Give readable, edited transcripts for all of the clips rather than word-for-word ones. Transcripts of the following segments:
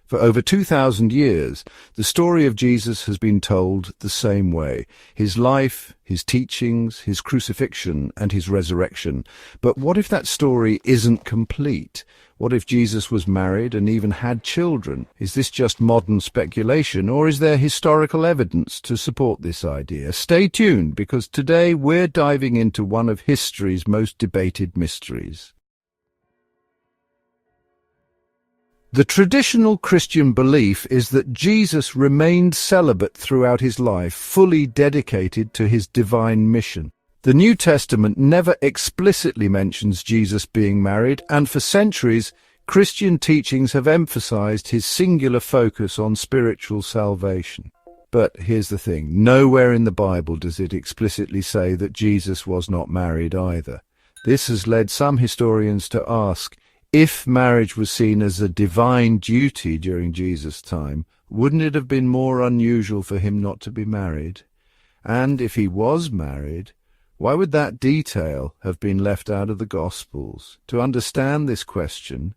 For over 2,000 years, the story of Jesus has been told the same way. His life, his teachings, his crucifixion, and his resurrection. But what if that story isn't complete? What if Jesus was married and even had children? Is this just modern speculation, or is there historical evidence to support this idea? Stay tuned, because today we're diving into one of history's most debated mysteries. The traditional Christian belief is that Jesus remained celibate throughout his life, fully dedicated to his divine mission. The New Testament never explicitly mentions Jesus being married, and for centuries, Christian teachings have emphasized his singular focus on spiritual salvation. But here's the thing, nowhere in the Bible does it explicitly say that Jesus was not married either. This has led some historians to ask, if marriage was seen as a divine duty during Jesus' time, wouldn't it have been more unusual for him not to be married? And if he was married, why would that detail have been left out of the Gospels? To understand this question,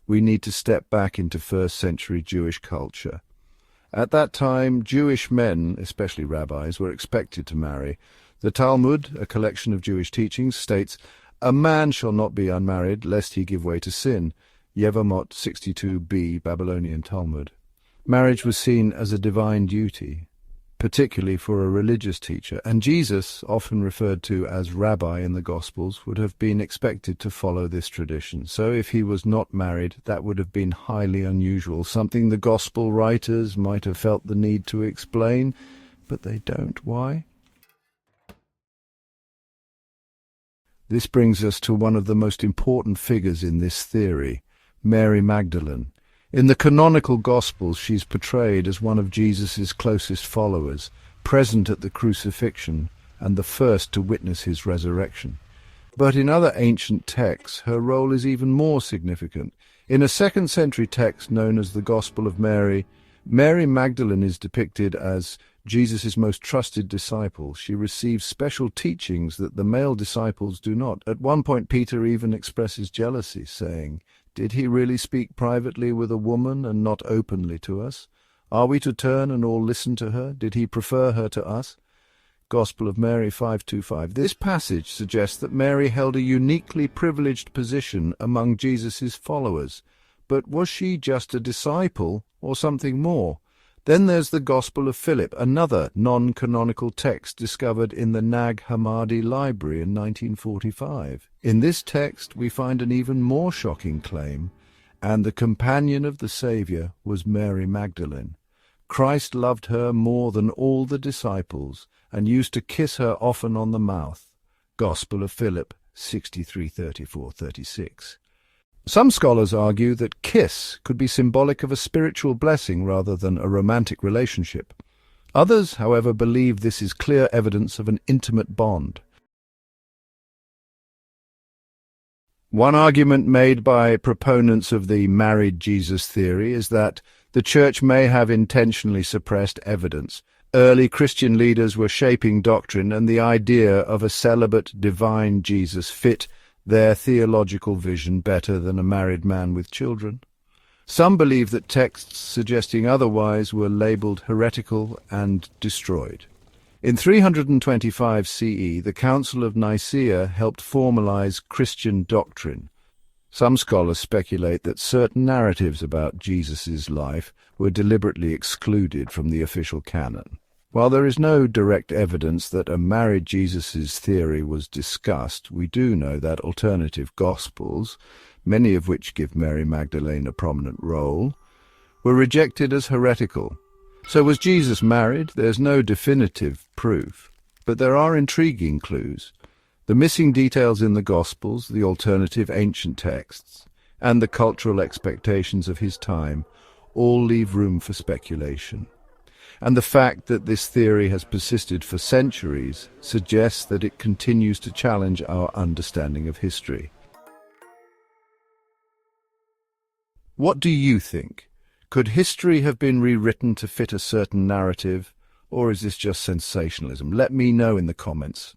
we need to step back into first-century Jewish culture. At that time, Jewish men, especially rabbis, were expected to marry. The Talmud, a collection of Jewish teachings, states, "A man shall not be unmarried, lest he give way to sin." Yevamot 62b, Babylonian Talmud. Marriage was seen as a divine duty, particularly for a religious teacher, and Jesus, often referred to as rabbi in the Gospels, would have been expected to follow this tradition. So if he was not married, that would have been highly unusual, something the Gospel writers might have felt the need to explain, but they don't. Why? This brings us to one of the most important figures in this theory, Mary Magdalene. In the canonical Gospels, she's portrayed as one of Jesus' closest followers, present at the crucifixion and the first to witness his resurrection. But in other ancient texts, her role is even more significant. In a second-century text known as the Gospel of Mary, Mary Magdalene is depicted as Jesus' most trusted disciple. She receives special teachings that the male disciples do not. At one point, Peter even expresses jealousy, saying, "Did he really speak privately with a woman and not openly to us? Are we to turn and all listen to her? Did he prefer her to us?" Gospel of Mary 5:25. This passage suggests that Mary held a uniquely privileged position among Jesus' followers. But was she just a disciple or something more? Then there's the Gospel of Philip, another non-canonical text discovered in the Nag Hammadi library in 1945. In this text we find an even more shocking claim, and the companion of the Saviour was Mary Magdalene. Christ loved her more than all the disciples, and used to kiss her often on the mouth. Gospel of Philip 63:34-36. Some scholars argue that kiss could be symbolic of a spiritual blessing rather than a romantic relationship. Others, however, believe this is clear evidence of an intimate bond. One argument made by proponents of the married Jesus theory is that the Church may have intentionally suppressed evidence. Early Christian leaders were shaping doctrine, and the idea of a celibate divine Jesus fit their theological vision better than a married man with children. Some believe that texts suggesting otherwise were labeled heretical and destroyed. In 325 CE, the Council of Nicaea helped formalize Christian doctrine. Some scholars speculate that certain narratives about Jesus' life were deliberately excluded from the official canon. While there is no direct evidence that a married Jesus' theory was discussed, we do know that alternative Gospels, many of which give Mary Magdalene a prominent role, were rejected as heretical. So was Jesus married? There's no definitive proof, but there are intriguing clues. The missing details in the Gospels, the alternative ancient texts, and the cultural expectations of his time all leave room for speculation. And the fact that this theory has persisted for centuries suggests that it continues to challenge our understanding of history. What do you think? Could history have been rewritten to fit a certain narrative, or is this just sensationalism? Let me know in the comments.